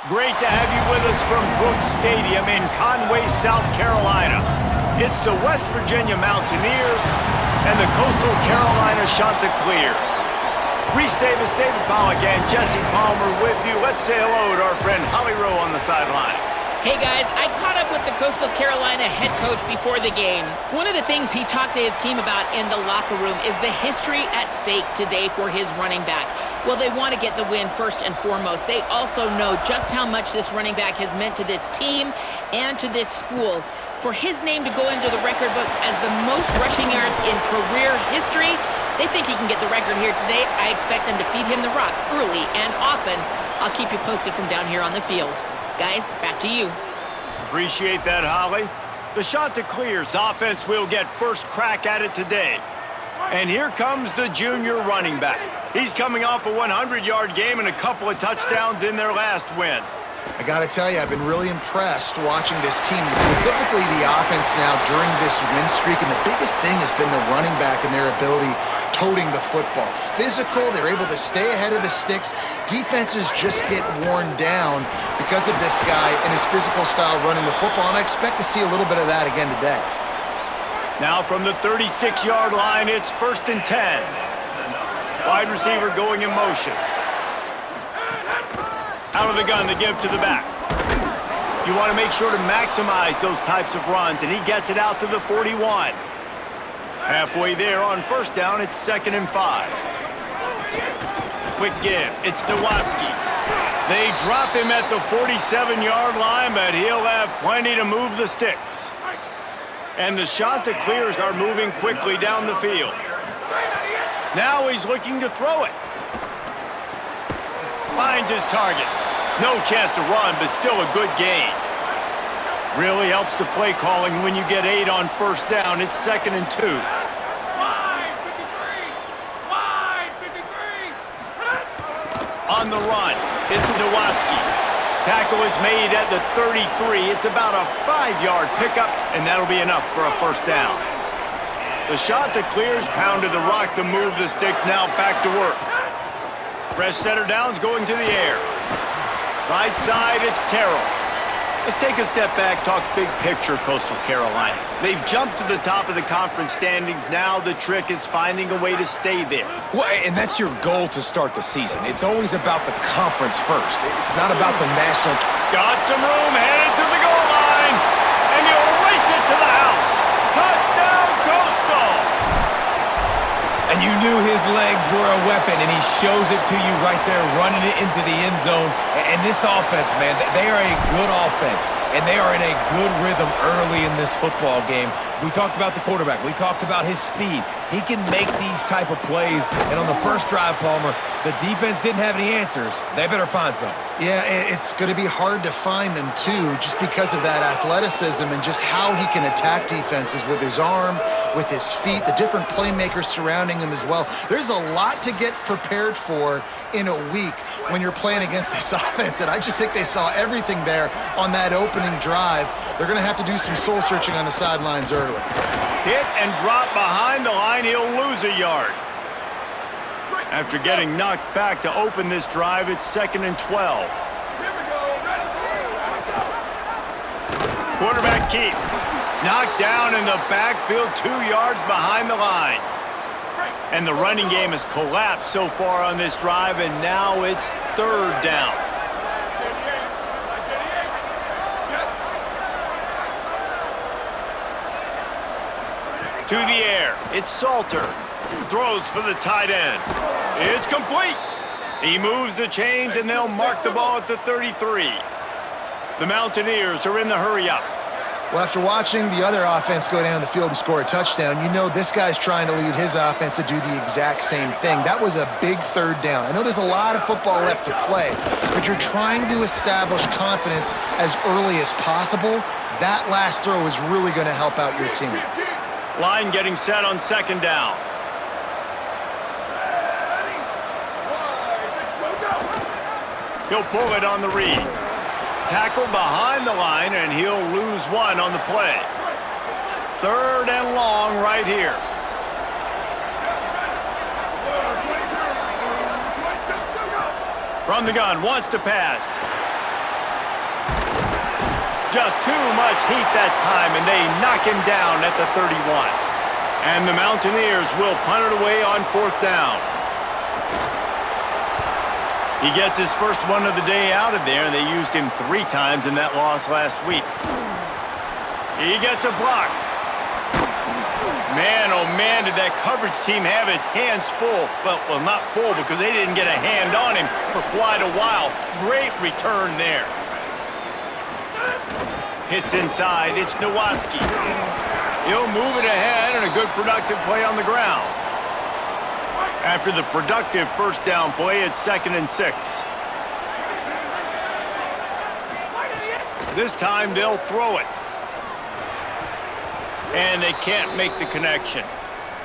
Great to have you with us from Brooks Stadium in Conway, South Carolina. It's the West Virginia Mountaineers and the Coastal Carolina Chanticleers. Reese Davis, David Pollack, and Jesse Palmer with you. Let's say hello to our friend Holly Rowe on the sideline. Hey guys, I caught up with the Coastal Carolina head coach before the game. One of the things he talked to his team about in the locker room is the history at stake today for his running back. Well, they want to get the win first and foremost. They also know just how much this running back has meant to this team and to this school. For his name to go into the record books as the most rushing yards in career history, they think he can get the record here today. I expect them to feed him the rock early and often. I'll keep you posted from down here on the field. Guys, back to you. Appreciate that, Holly. The Chanticleers offense will get first crack at it today. And here comes the junior running back. He's coming off a 100-yard game and a couple of touchdowns in their last win. I got to tell you, I've been really impressed watching this team, and specifically the offense now during this win streak. And the biggest thing has been the running back and their ability toting the football. Physical, they're able to stay ahead of the sticks. Defenses just get worn down because of this guy and his physical style running the football, and I expect to see a little bit of that again today. Now from the 36-yard line, it's 1st and 10. Wide receiver going in motion. Out of the gun to give to the back. You want to make sure to maximize those types of runs, and he gets it out to the 41. Halfway there on first down, it's 2nd and 5. Quick give, it's Nowaski. They drop him at the 47-yard line, but he'll have plenty to move the sticks. And the Chanticleers are moving quickly down the field. Now he's looking to throw it. Finds his target. No chance to run, but still a good gain. Really helps the play calling when you get 8 on first down. It's 2nd and 2. On the run, it's Nowaski. Tackle is made at the 33. It's about a 5-yard pickup, and that'll be enough for a first down. The Chanticleers pounded the rock to move the sticks. Now back to work. Fresh setter downs going to the air. Right side, it's Terrell. Let's take a step back, talk big picture Coastal Carolina. They've jumped to the top of the conference standings. Now the trick is finding a way to stay there. Well, and that's your goal to start the season. It's always about the conference first. It's not about the national. Got some room, headed to the goal line, and he'll race it to the house. Touchdown, Coastal! And you knew his legs were a weapon, and he shows it to you right there, running it into the end zone. And this offense, man, they are a good offense, and they are in a good rhythm early in this football game. We talked about the quarterback. We talked about his speed. He can make these type of plays. And on the first drive, Palmer, the defense didn't have any answers. They better find some. Yeah, it's going to be hard to find them, too, just because of that athleticism and just how he can attack defenses with his arm, with his feet, the different playmakers surrounding him as well. There's a lot to get prepared for in a week when you're playing against this offense, and I just think they saw everything there on that opening drive. They're going to have to do some soul-searching on the sidelines early. Hit and drop behind the line, he'll lose a yard. After getting knocked back to open this drive, it's 2nd and 12. Quarterback keep. Knocked down in the backfield, 2 yards behind the line. And the running game has collapsed so far on this drive, and now it's 3rd down. To the air, it's Salter. Throws for the tight end. It's complete. He moves the chains, and they'll mark the ball at the 33. The Mountaineers are in the hurry-up. Well, after watching the other offense go down the field and score a touchdown, you know this guy's trying to lead his offense to do the exact same thing. That was a big 3rd down. I know there's a lot of football left to play, but you're trying to establish confidence as early as possible. That last throw is really going to help out your team. Line getting set on 2nd down. He'll pull it on the read. Tackle behind the line, and he'll lose 1 on the play. 3rd and long right here. From the gun, wants to pass. just too much heat that time, and they knock him down at the 31. And the Mountaineers will punt it away on 4th down. He gets his first one of the day out of there, and they used him 3 times in that loss last week. He gets a block. Man, oh man, did that coverage team have its hands full. Well, not full because they didn't get a hand on him for quite a while. Great return there. Hits inside. It's Nowaski. He'll move it ahead and a good productive play on the ground. After the productive first down play, it's 2nd and 6. This time they'll throw it. And they can't make the connection.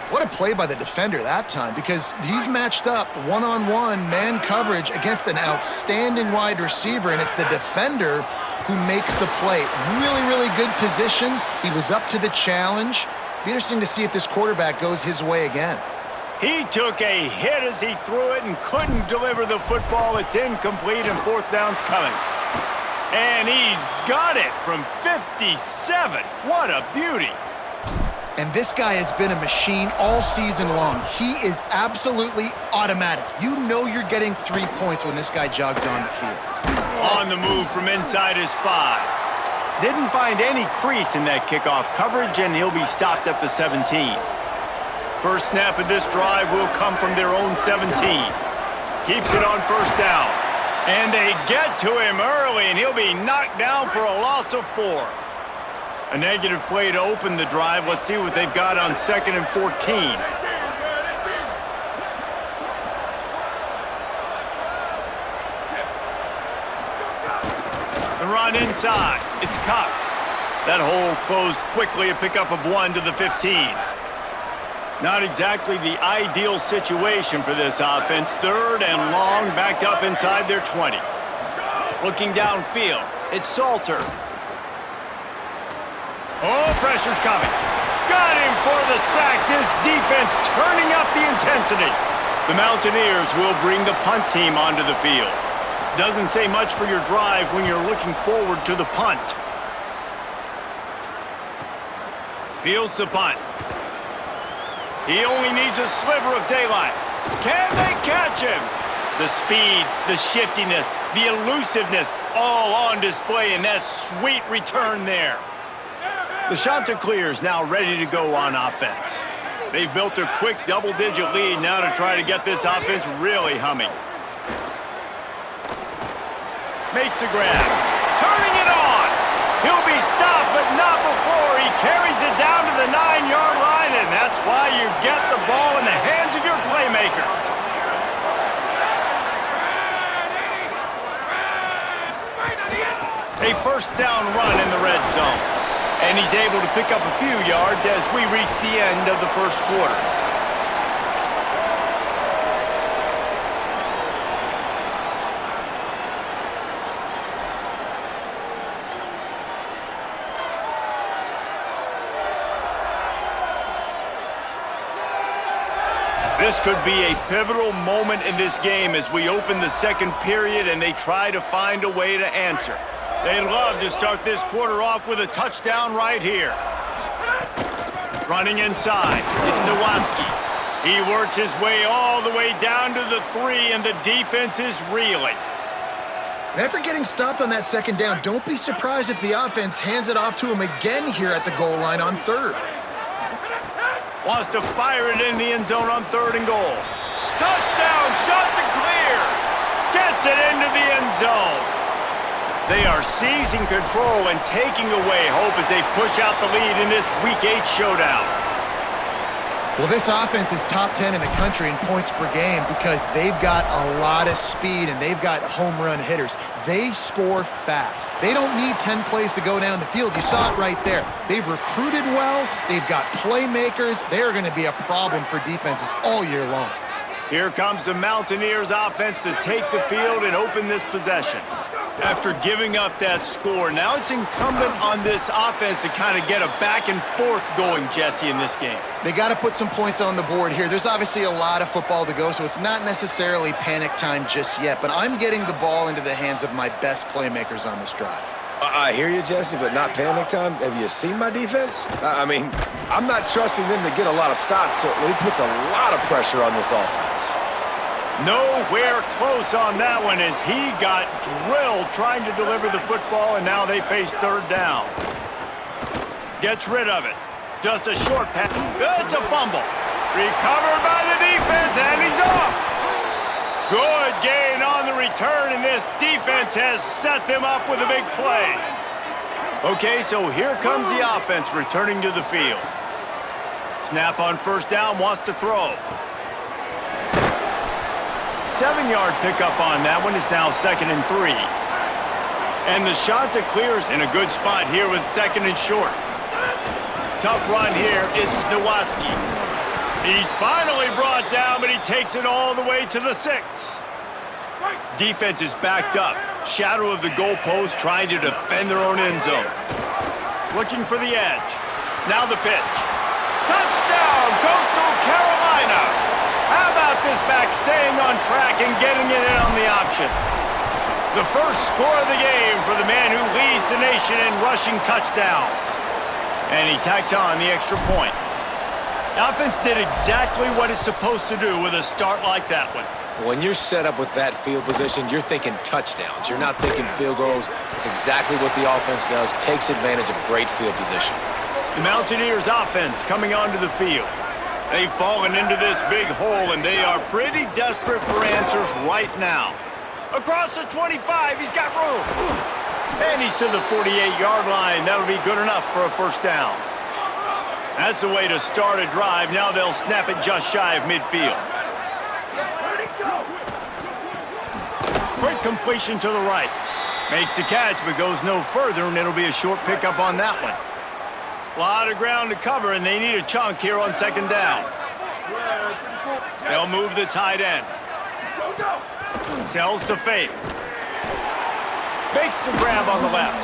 What a play by the defender that time, because he's matched up one-on-one man coverage against an outstanding wide receiver, and it's the defender who makes the play. Really, really good position. He was up to the challenge. Be interesting to see if this quarterback goes his way again. He took a hit as he threw it and couldn't deliver the football. It's incomplete and 4th down's coming. And he's got it from 57. What a beauty. And this guy has been a machine all season long. He is absolutely automatic. You know you're getting 3 points when this guy jogs on the field. On the move from inside his 5. Didn't find any crease in that kickoff coverage, and he'll be stopped at the 17. First snap of this drive will come from their own 17. Keeps it on 1st down. And they get to him early, and he'll be knocked down for a loss of 4. A negative play to open the drive. Let's see what they've got on 2nd and 14. The run inside. It's Cox. That hole closed quickly, a pickup of 1 to the 15. Not exactly the ideal situation for this offense. 3rd and long, backed up inside their 20. Looking downfield, it's Salter. Oh, pressure's coming. Got him for the sack. This defense turning up the intensity. The Mountaineers will bring the punt team onto the field. Doesn't say much for your drive when you're looking forward to the punt. Fields the punt. He only needs a sliver of daylight. Can they catch him? The speed, the shiftiness, the elusiveness, all on display in that sweet return there. The Chanticleers now ready to go on offense. They've built a quick double-digit lead now to try to get this offense really humming. Makes the grab. Turning it on. He'll be stopped, but not before. He carries it down to the 9-yard line, and that's why you get the ball in the hands of your playmakers. A 1st down run in the red zone. And he's able to pick up a few yards as we reach the end of the 1st quarter. This could be a pivotal moment in this game as we open the 2nd period and they try to find a way to answer. They'd love to start this quarter off with a touchdown right here. Running inside, it's Nowaski. He works his way all the way down to the 3, and the defense is reeling. And after getting stopped on that 2nd down, don't be surprised if the offense hands it off to him again here at the goal line on 3rd. Wants to fire it in the end zone on 3rd and goal. Touchdown, Chanticleers! Gets it into the end zone. They are seizing control and taking away hope as they push out the lead in this Week 8 showdown. Well, this offense is top 10 in the country in points per game because they've got a lot of speed and they've got home run hitters. They score fast. They don't need 10 plays to go down the field. You saw it right there. They've recruited well. They've got playmakers. They're going to be a problem for defenses all year long. Here comes the Mountaineers offense to take the field and open this possession. After giving up that score, now it's incumbent on this offense to kind of get a back and forth going, Jesse, in this game. They got to put some points on the board here. There's obviously a lot of football to go, so it's not necessarily panic time just yet, but I'm getting the ball into the hands of my best playmakers on this drive. I hear you, Jesse, but not panic time. Have you seen my defense? I mean, I'm not trusting them to get a lot of stops, so it puts a lot of pressure on this offense. Nowhere close on that one as he got drilled trying to deliver the football, and now they face third down. Gets rid of it. Just a short pass. It's a fumble. Recovered by the defense, and he's off. Good gain on the return, and this defense has set them up with a big play. Okay, so here comes the offense returning to the field. Snap on first down, wants to throw. 7-yard pickup on that one is now 2nd and 3. And the shot to clears in a good spot here with 2nd and short. Tough run here, it's Nowaski. He's finally brought down, but he takes it all the way to the 6. Defense is backed up. Shadow of the goalpost trying to defend their own end zone. Looking for the edge. Now the pitch. Touchdown, Coastal Carolina! How about this back staying on track and getting it in on the option? The first score of the game for the man who leads the nation in rushing touchdowns. And he tacked on the extra point. The offense did exactly what it's supposed to do with a start like that one. When you're set up with that field position, you're thinking touchdowns. You're not thinking field goals. It's exactly what the offense does, takes advantage of great field position. The Mountaineers offense coming onto the field. They've fallen into this big hole, and they are pretty desperate for answers right now. Across the 25, he's got room. And he's to the 48-yard line. That'll be good enough for a first down. That's the way to start a drive. Now they'll snap it just shy of midfield. Quick completion to the right. Makes the catch, but goes no further, and it'll be a short pickup on that one. A lot of ground to cover, and they need a chunk here on 2nd down. They'll move the tight end. Sells to fake. Makes the grab on the left.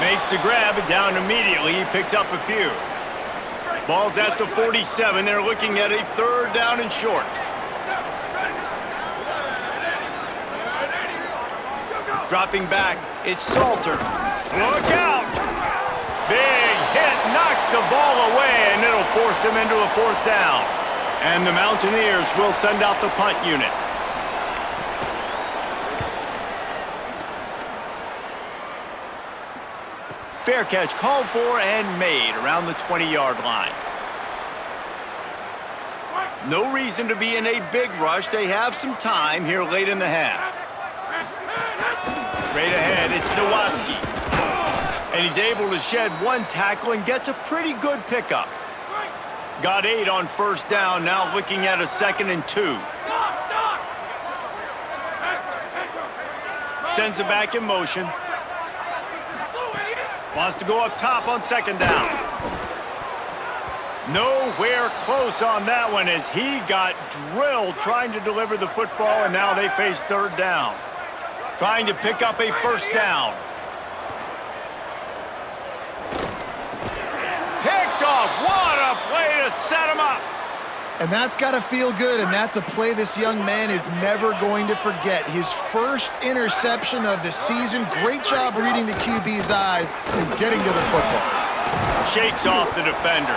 Makes the grab, and down immediately. He picks up a few. Ball's at the 47. They're looking at a 3rd down and short. Dropping back, it's Salter. Look out! Big hit, knocks the ball away, and it'll force them into a 4th down. And the Mountaineers will send out the punt unit. Fair catch called for and made around the 20-yard line. No reason to be in a big rush. They have some time here late in the half. Straight ahead, it's Nowaski. And he's able to shed one tackle and gets a pretty good pickup. Got 8 on first down, now looking at a 2nd and 2. Sends it back in motion. Wants to go up top on 2nd down. Nowhere close on that one as he got drilled trying to deliver the football, and now they face 3rd down. Trying to pick up a first down. Picked off. What a play to set him up. And that's got to feel good, and that's a play this young man is never going to forget. His first interception of the season. Great job reading the QB's eyes and getting to the football. Shakes off the defender.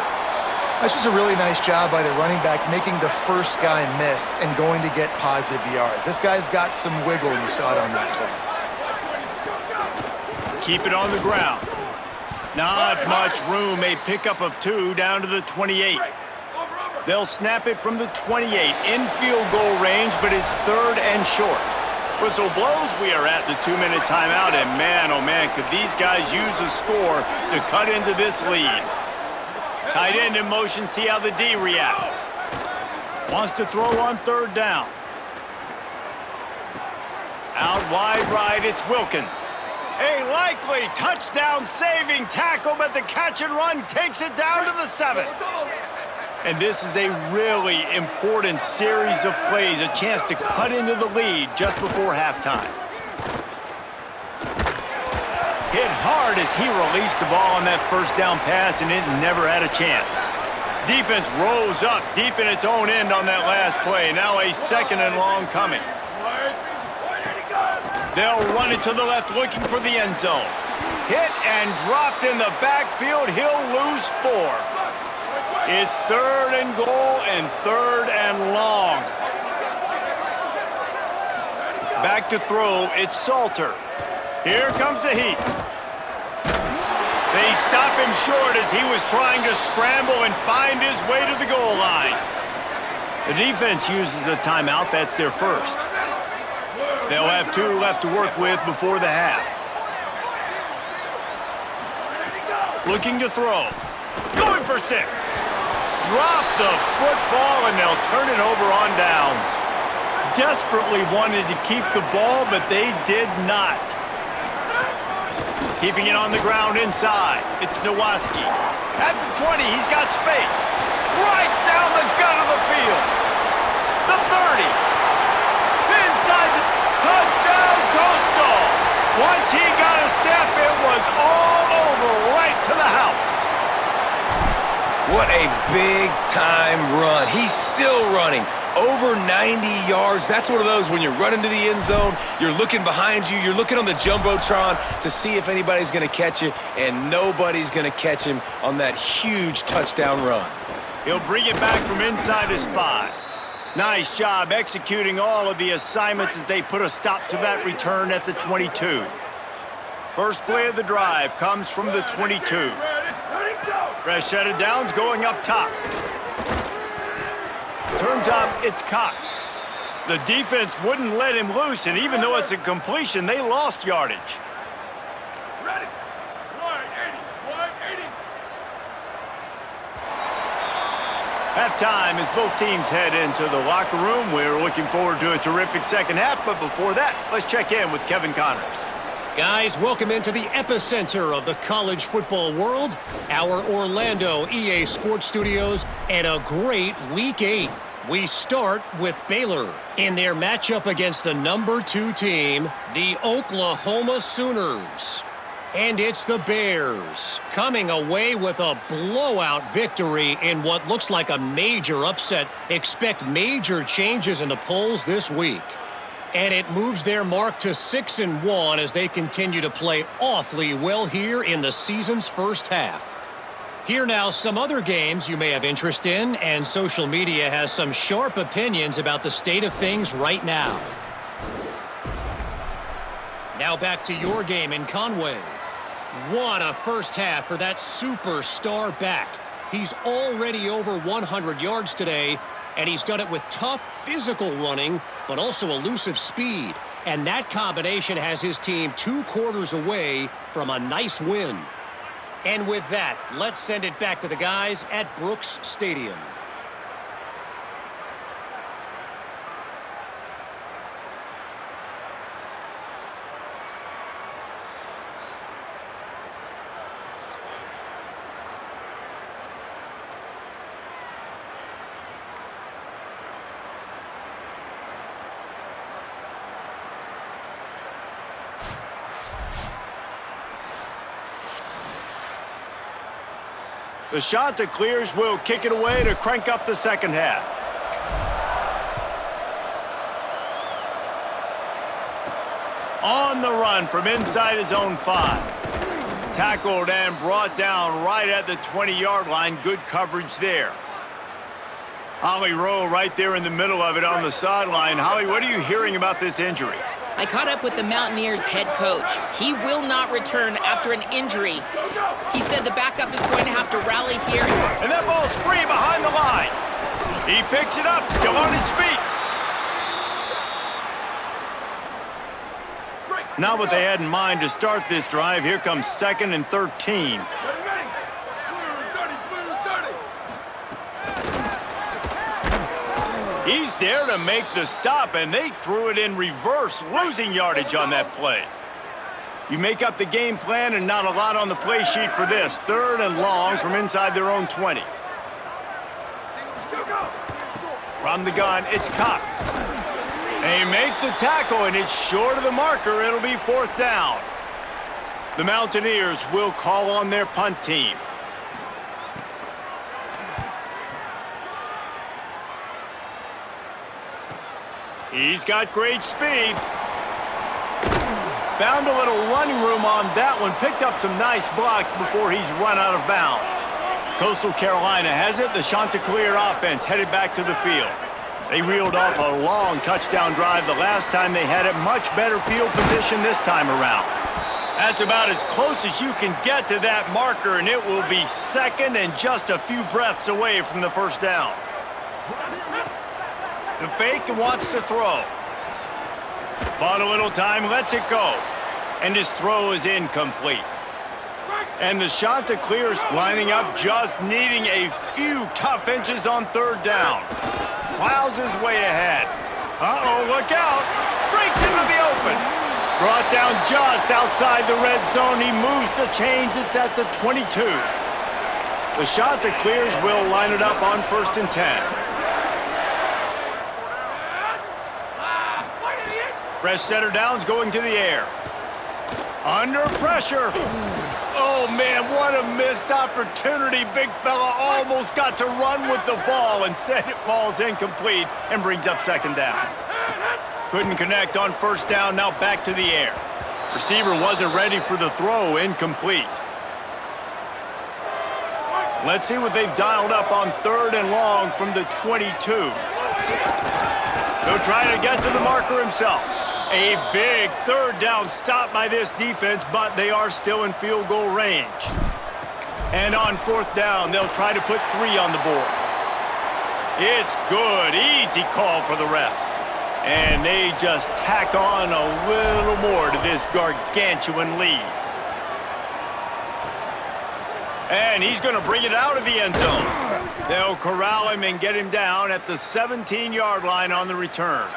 That's just a really nice job by the running back, making the first guy miss and going to get positive yards. This guy's got some wiggle, and you saw it on that play. Keep it on the ground. Not much room. A pickup of 2 down to the 28. They'll snap it from the 28 in field goal range, but it's 3rd and short. Whistle blows. We are at the 2-minute timeout, and man, oh man, could these guys use a score to cut into this lead. Tight end in motion, see how the D reacts. Wants to throw on 3rd down. Out wide right, it's Wilkins. A likely touchdown-saving tackle, but the catch and run takes it down to the 7th. And this is a really important series of plays, a chance to cut into the lead just before halftime. Hit hard as he released the ball on that first down pass, and it never had a chance. Defense rose up deep in its own end on that last play. Now a 2nd and long coming. They'll run it to the left looking for the end zone. hit and dropped in the backfield. He'll lose 4. It's 3rd and goal and 3rd and long. Back to throw, it's Salter. Here comes the heat. They stop him short as he was trying to scramble and find his way to the goal line. The defense uses a timeout. That's their first. They'll have 2 left to work with before the half. Looking to throw. Going for 6. Drop the football, and they'll turn it over on downs. Desperately wanted to keep the ball, but they did not. Keeping it on the ground inside. It's Nowaski. At the 20, he's got space. Right down the gut of the field. The 30. Inside the touchdown, Coastal. Once he got a step, it was all over right to the house. What a big-time run. He's still running. Over 90 yards. That's one of those when you're running to the end zone, you're looking behind you, you're looking on the Jumbotron to see if anybody's going to catch you, and nobody's going to catch him on that huge touchdown run. He'll bring it back from inside his 5. Nice job executing all of the assignments as they put a stop to that return at the 22. First play of the drive comes from the 22. Fresh set of downs going up top. Turns out it's Cox. The defense wouldn't let him loose, and even though it's a completion, they lost yardage. Ready. 180. Halftime as both teams head into the locker room. We're looking forward to a terrific second half, but before that, let's check in with Kevin Connors. Guys, welcome into the epicenter of the college football world, our Orlando EA Sports Studios, and a great Week 8. We start with Baylor in their matchup against the number 2 team, the Oklahoma Sooners. And it's the Bears coming away with a blowout victory in what looks like a major upset. Expect major changes in the polls this week. And it moves their mark to 6-1 as they continue to play awfully well here in the season's first half. Here now some other games you may have interest in, and social media has some sharp opinions about the state of things right now. Now back to your game in Conway. What a first half for that superstar back. He's already over 100 yards today, and he's done it with tough physical running, but also elusive speed. And that combination has his team 2 quarters away from a nice win. And with that, let's send it back to the guys at Brooks Stadium. The shot that clears will kick it away to crank up the second half. On the run from inside his own 5. Tackled and brought down right at the 20-yard line. Good coverage there. Holly Rowe right there in the middle of it on the sideline. Holly, what are you hearing about this injury? I caught up with the Mountaineers head coach. He will not return after an injury. He said the backup is going to have to rally here. And that ball's free behind the line. He picks it up, still on his feet. Not what they had in mind to start this drive. Here comes 2nd and 13. He's there to make the stop, and they threw it in reverse, losing yardage on that play. You make up the game plan, and not a lot on the play sheet for this. 3rd and long from inside their own 20. From the gun, it's Cox. They make the tackle, and it's short of the marker. It'll be 4th down. The Mountaineers will call on their punt team. He's got great speed. Found a little running room on that one. Picked up some nice blocks before he's run out of bounds. Coastal Carolina has it. The Chanticleer offense headed back to the field. They reeled off a long touchdown drive the last time they had it. Much better field position this time around. That's about as close as you can get to that marker, and it will be second and just a few breaths away from the first down. The fake and wants to throw. Bought a little time, lets it go. And his throw is incomplete. And the Chanticleers lining up, just needing a few tough inches on third down. Plows his way ahead. Uh-oh, look out. Breaks into the open. Brought down just outside the red zone. He moves the chains. It's at the 22. The Chanticleers will line it up on 1st and 10. Fresh setter downs going to the air. Under pressure. Oh, man, what a missed opportunity. Big fella almost got to run with the ball. Instead, it falls incomplete and brings up 2nd down. Couldn't connect on 1st down, now back to the air. Receiver wasn't ready for the throw, incomplete. Let's see what they've dialed up on 3rd and long from the 22. He'll try to get to the marker himself. A big 3rd down stop by this defense, but they are still in field goal range. And on 4th down, they'll try to put 3 on the board. It's good. Easy call for the refs. And they just tack on a little more to this gargantuan lead. And he's going to bring it out of the end zone. They'll corral him and get him down at the 17-yard line on the return.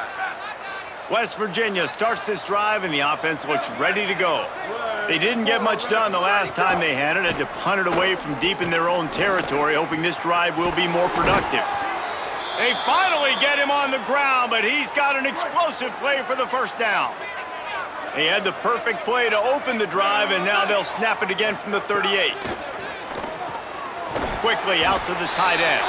West Virginia starts this drive, and the offense looks ready to go. They didn't get much done the last time they had it. Had to punt it away from deep in their own territory, hoping this drive will be more productive. They finally get him on the ground, but he's got an explosive play for the 1st down. They had the perfect play to open the drive, and now they'll snap it again from the 38. Quickly out to the tight end.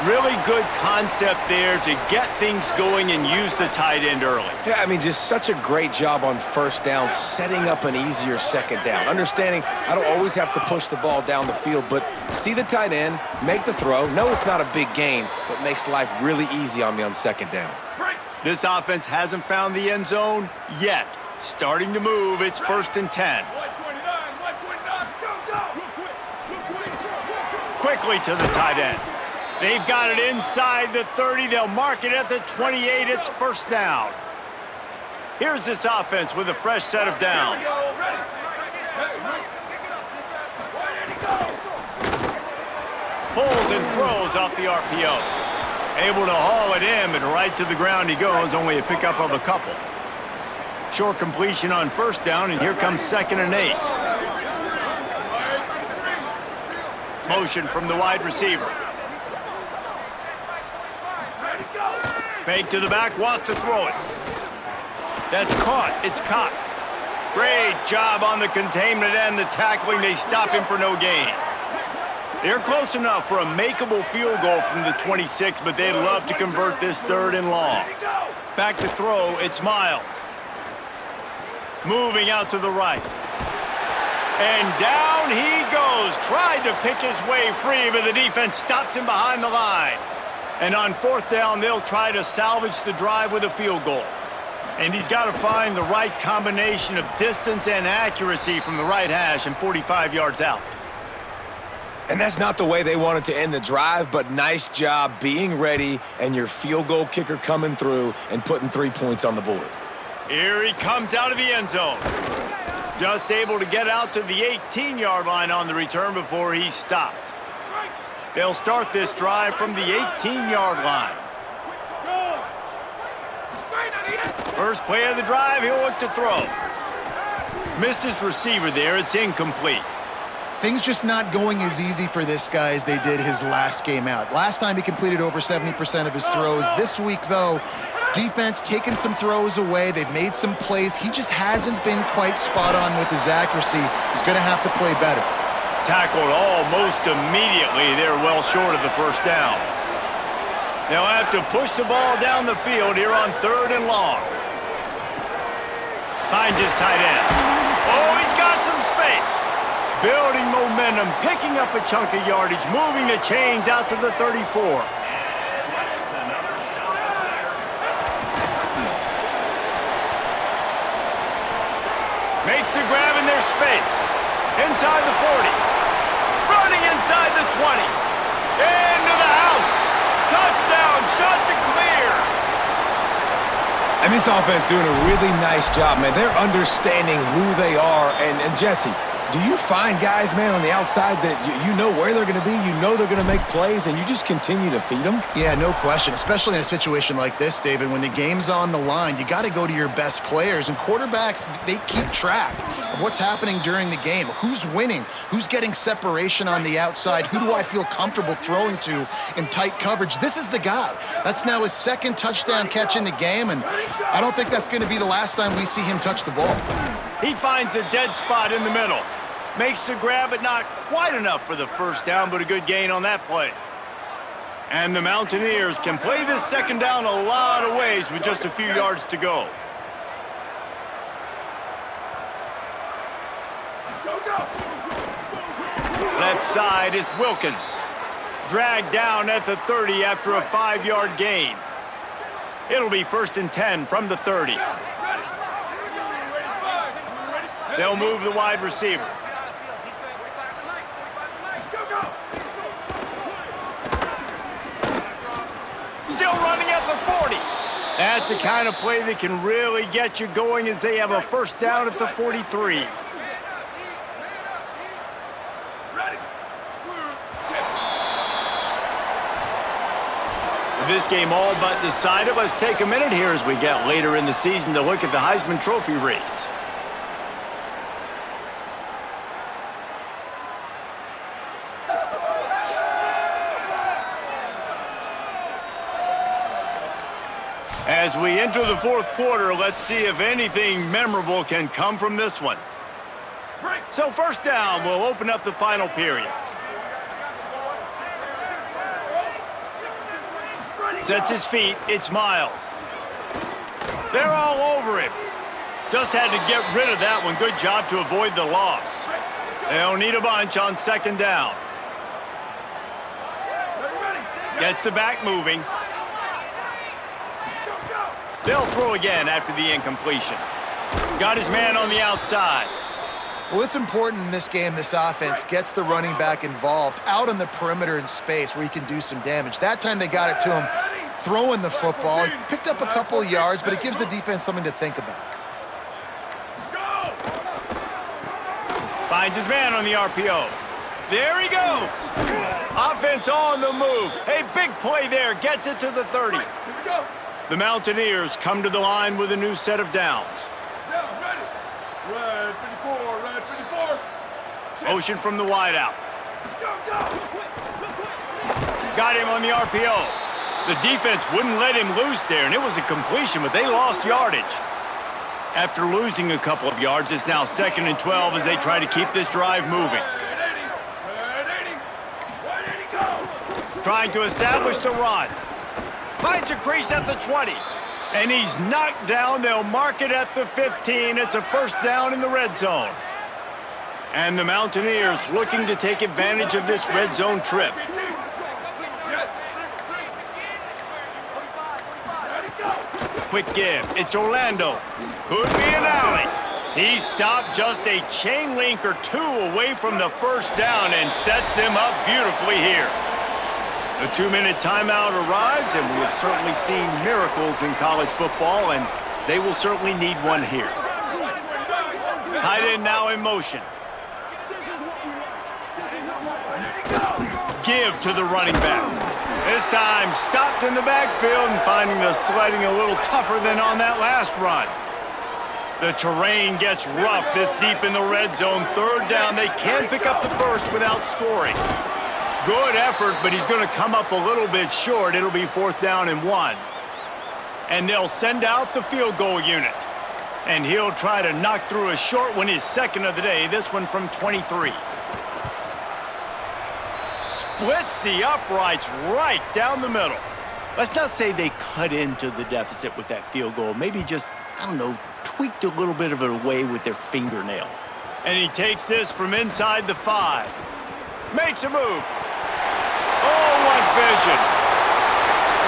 Really good concept there to get things going and use the tight end early. Yeah, I mean, just such a great job on 1st down, setting up an easier 2nd down. Understanding I don't always have to push the ball down the field, but see the tight end, make the throw. No, it's not a big gain, but makes life really easy on me on 2nd down. This offense hasn't found the end zone yet. Starting to move, it's 1st and 10. Quickly to the tight end. They've got it inside the 30. They'll mark it at the 28. It's 1st down. Here's this offense with a fresh set of downs. Pulls and throws off the RPO. Able to haul it in, but right to the ground he goes, only a pickup of a couple. Short completion on 1st down, and here comes 2nd and 8. Motion from the wide receiver. Fake to the back, wants to throw it. That's caught. It's Cox. Great job on the containment and the tackling. They stop him for no gain. They're close enough for a makeable field goal from the 26, but they'd love to convert this 3rd and long. Back to throw, it's Miles. Moving out to the right. And down he goes. Tried to pick his way free, but the defense stops him behind the line. And on 4th down, they'll try to salvage the drive with a field goal. And he's got to find the right combination of distance and accuracy from the right hash and 45 yards out. And that's not the way they wanted to end the drive, but nice job being ready and your field goal kicker coming through and putting 3 points on the board. Here he comes out of the end zone. Just able to get out to the 18-yard line on the return before he's stopped. They'll start this drive from the 18-yard line. First play of the drive, he'll look to throw. Missed his receiver there, it's incomplete. Things just not going as easy for this guy as they did his last game out. Last time he completed over 70% of his throws. This week, though, defense taking some throws away. They've made some plays. He just hasn't been quite spot on with his accuracy. He's going to have to play better. Tackled almost immediately. They're well short of the 1st down. They'll have to push the ball down the field here on 3rd and long. Finds his tight end. Oh, he's got some space. Building momentum, picking up a chunk of yardage, moving the chains out to the 34. Makes the grab in their space. Inside the 40. Running inside the 20. Into the house. Touchdown, shot to clear. And this offense doing a really nice job, man. They're understanding who they are. And Jesse, do you find guys, man, on the outside that you know where they're going to be, you know they're going to make plays, and you just continue to feed them? Yeah, no question, especially in a situation like this, David. When the game's on the line, you got to go to your best players, and quarterbacks, they keep track of what's happening during the game. Who's winning? Who's getting separation on the outside? Who do I feel comfortable throwing to in tight coverage? This is the guy. That's now his second touchdown catch in the game, and I don't think that's going to be the last time we see him touch the ball. He finds a dead spot in the middle. Makes the grab, but not quite enough for the first down, but a good gain on that play. And the Mountaineers can play this second down a lot of ways with just a few yards to go. Left side is Wilkins. Dragged down at the 30 after a 5-yard gain. It'll be 1st and 10 from the 30. They'll move the wide receiver. Still running at the 40. That's the kind of play that can really get you going as they have a first down at the 43. With this game all but decided, let's take a minute here as we get later in the season to look at the Heisman Trophy race. As we enter the fourth quarter, let's see if anything memorable can come from this one. So first down will open up the final period. Sets his feet, it's Miles. They're all over him. Just had to get rid of that one. Good job to avoid the loss. They'll need a bunch on second down. Gets the back moving. They'll throw again after the incompletion. Got his man on the outside. Well, it's important in this game, this offense gets the running back involved out on the perimeter in space where he can do some damage. That time they got it to him throwing the football. He picked up a couple of yards, but it gives the defense something to think about. Finds his man on the RPO. There he goes. Offense on the move. Hey, big play there. Gets it to the 30. The Mountaineers come to the line with a new set of downs. Motion from the wideout. Got him on the RPO. The defense wouldn't let him loose there, and it was a completion, but they lost yardage. After losing a couple of yards, it's now 2nd and 12 as they try to keep this drive moving. Trying to establish the run. Finds a crease at the 20. And he's knocked down. They'll mark it at the 15. It's a first down in the red zone. And the Mountaineers looking to take advantage of this red zone trip. Quick give. It's Orlando. Could be an alley. He stopped just a chain link or two away from the first down and sets them up beautifully here. The 2-minute timeout arrives, and we have certainly seen miracles in college football, and they will certainly need one here. Tight end now in motion. Give to the running back. This time stopped in the backfield and finding the sledding a little tougher than on that last run. The terrain gets rough this deep in the red zone. Third down, they can pick up the first without scoring. Good effort, but he's going to come up a little bit short. It'll be 4th down and 1. And they'll send out the field goal unit. And he'll try to knock through a short one, his second of the day, this one from 23. Splits the uprights right down the middle. Let's not say they cut into the deficit with that field goal. Maybe just, I don't know, tweaked a little bit of it away with their fingernail. And he takes this from inside the 5. Makes a move. Oh, what vision.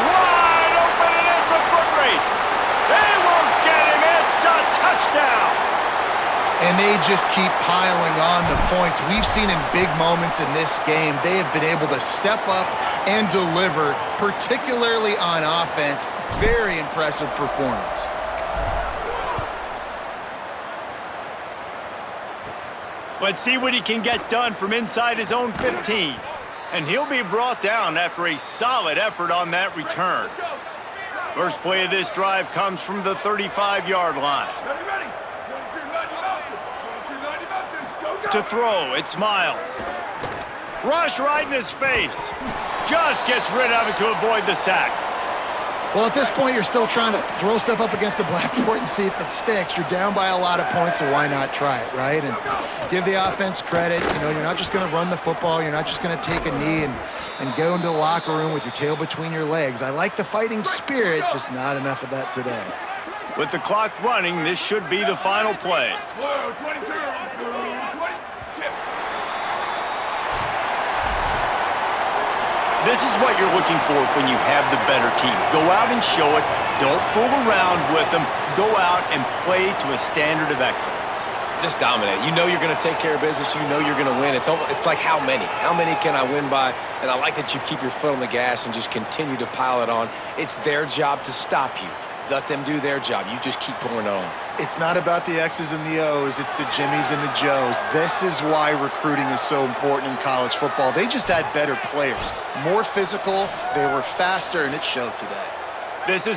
Wide open, and it's a foot race. They won't get him. It's a touchdown. And they just keep piling on the points. We've seen in big moments in this game, they have been able to step up and deliver, particularly on offense. Very impressive performance. Let's see what he can get done from inside his own 15. And he'll be brought down after a solid effort on that return. First play of this drive comes from the 35-yard line. To throw, it's Miles. Rush right in his face. Just gets rid of it to avoid the sack. Well, at this point, you're still trying to throw stuff up against the blackboard and see if it sticks. You're down by a lot of points, so why not try it, right? And give the offense credit. You know, you're not just going to run the football. You're not just going to take a knee and go into the locker room with your tail between your legs. I like the fighting spirit, just not enough of that today. With the clock running, this should be the final play. This is what you're looking for when you have the better team. Go out and show it. Don't fool around with them. Go out and play to a standard of excellence. Just dominate. You know you're going to take care of business. You know you're going to win. It's like how many? How many can I win by? And I like that you keep your foot on the gas and just continue to pile it on. It's their job to stop you. Let them do their job. You just keep pouring it on. It's not about the X's and the O's. It's the Jimmies and the Joes. This is why recruiting is so important in college football. They just had better players, more physical, they were faster, and it showed today. This has